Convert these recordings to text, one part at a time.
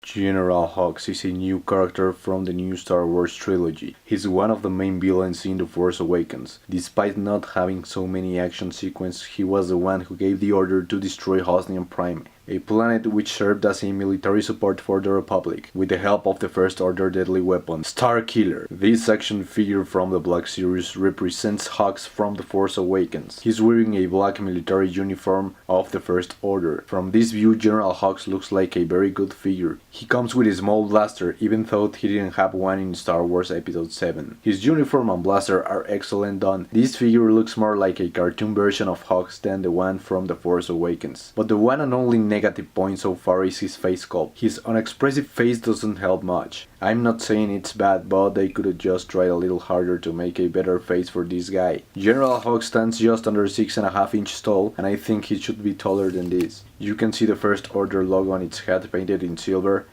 General Hux is a new character from the new Star Wars trilogy. He's one of the main villains in The Force Awakens. Despite not having so many action sequences, he was the one who gave the order to destroy Hosnian Prime, a planet which served as a military support for the Republic, with the help of the First Order deadly weapon, Starkiller. This action figure from the Black Series represents Hux from The Force Awakens. He's wearing a black military uniform of the First Order. From this view, General Hux looks like a very good figure. He comes with a small blaster, even though he didn't have one in Star Wars Episode 7. His uniform and blaster are excellent done. This figure looks more like a cartoon version of Hux than the one from The Force Awakens. But the one and only negative point so far is his face sculpt. His unexpressive face doesn't help much. I'm not saying it's bad, but they could have just tried a little harder to make a better face for this guy. General Hux stands just under 6.5 inches tall, and I think he should be taller than this. You can see the First Order logo on its head painted in silver,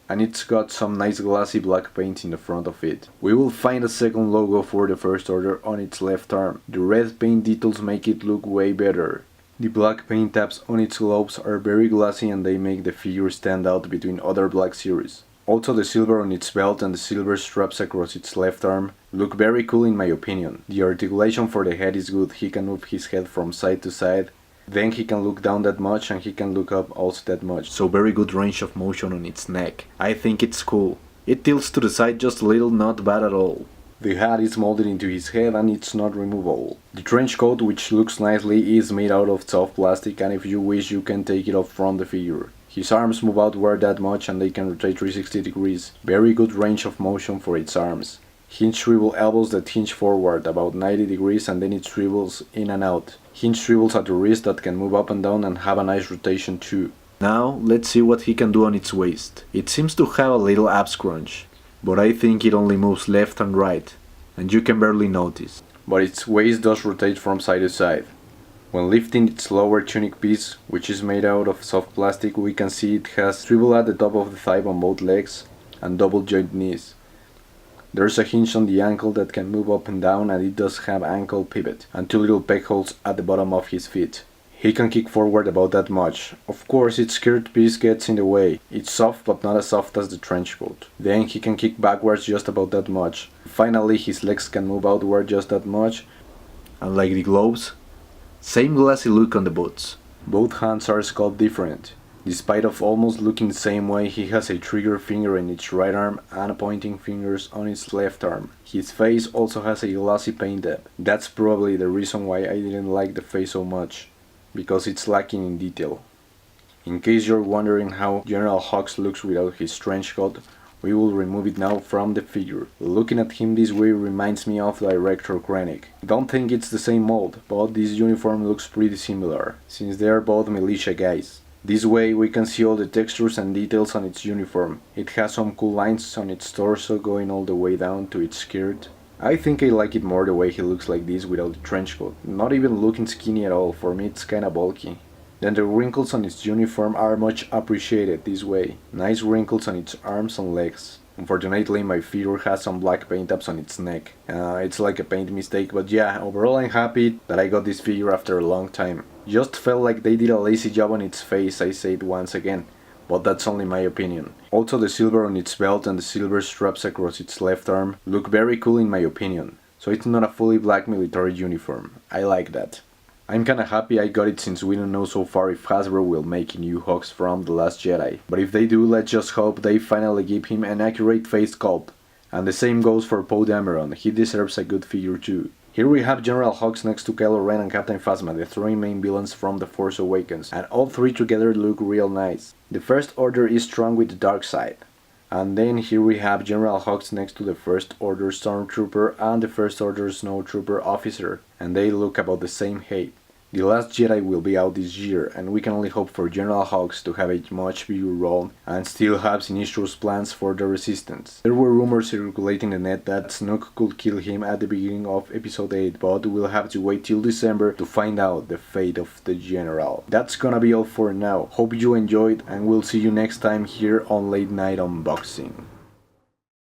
and it's got some nice glossy black paint in the front of it. We will find a second logo for the First Order on its left arm. The red paint details make it look way better. The black paint tabs on its gloves are very glossy and they make the figure stand out between other Black Series. Also, the silver on its belt and the silver straps across its left arm look very cool in my opinion. The articulation for the head is good. He can move his head from side to side, then he can look down that much and he can look up also that much. So very good range of motion on its neck. I think it's cool. It tilts to the side just a little, not bad at all. The hat is molded into his head and it's not removable. The trench coat, which looks nicely, is made out of soft plastic, and if you wish you can take it off from the figure. His arms move outward that much and they can rotate 360 degrees. Very good range of motion for its arms. Hinge swivel elbows that hinge forward about 90 degrees and then it swivels in and out. Hinge swivels at the wrist that can move up and down and have a nice rotation too. Now let's see what he can do on its waist. It seems to have a little ab scrunch, but I think it only moves left and right, and you can barely notice. But its waist does rotate from side to side. When lifting its lower tunic piece, which is made out of soft plastic, we can see it has swivel at the top of the thigh on both legs and double joint knees. There's a hinge on the ankle that can move up and down, and it does have ankle pivot and two little peg holes at the bottom of his feet. He can kick forward about that much. Of course, its skirt piece gets in the way. It's soft, but not as soft as the trench coat. Then he can kick backwards just about that much. Finally, his legs can move outward just that much. And like the gloves, same glassy look on the boots. Both hands are sculpted different. Despite of almost looking the same way, he has a trigger finger in its right arm and pointing fingers on its left arm. His face also has a glossy paint dab. That's probably the reason why I didn't like the face so much, because it's lacking in detail. In case you're wondering how General Hux looks without his trench coat, we will remove it now from the figure. Looking at him this way reminds me of Director Krennic. Don't think it's the same mold, but this uniform looks pretty similar, since they are both militia guys. This way we can see all the textures and details on its uniform. It has some cool lines on its torso going all the way down to its skirt. I think I like it more the way he looks like this without the trench coat. Not even looking skinny at all, for me it's kinda bulky. Then the wrinkles on its uniform are much appreciated this way. Nice wrinkles on its arms and legs. Unfortunately, my figure has some black paint tabs on its neck. It's like a paint mistake, but yeah, overall I'm happy that I got this figure after a long time. Just felt like they did a lazy job on its face, I say it once again, but that's only my opinion. Also, the silver on its belt and the silver straps across its left arm look very cool in my opinion, so it's not a fully black military uniform. I like that. I'm kinda happy I got it, since we don't know so far if Hasbro will make a new Hux from The Last Jedi. But if they do, let's just hope they finally give him an accurate face sculpt. And the same goes for Poe Dameron, he deserves a good figure too. Here we have General Hux next to Kylo Ren and Captain Phasma, the three main villains from The Force Awakens, and all three together look real nice. The First Order is strong with the dark side. And then here we have General Hux next to the First Order Stormtrooper and the First Order Snowtrooper officer, and they look about the same height. The Last Jedi will be out this year, and we can only hope for General Hux to have a much bigger role and still have sinistrous plans for the Resistance. There were rumors circulating the net that Snoke could kill him at the beginning of Episode 8, but we'll have to wait till December to find out the fate of the General. That's gonna be all for now. Hope you enjoyed, and we'll see you next time here on Late Night Unboxing.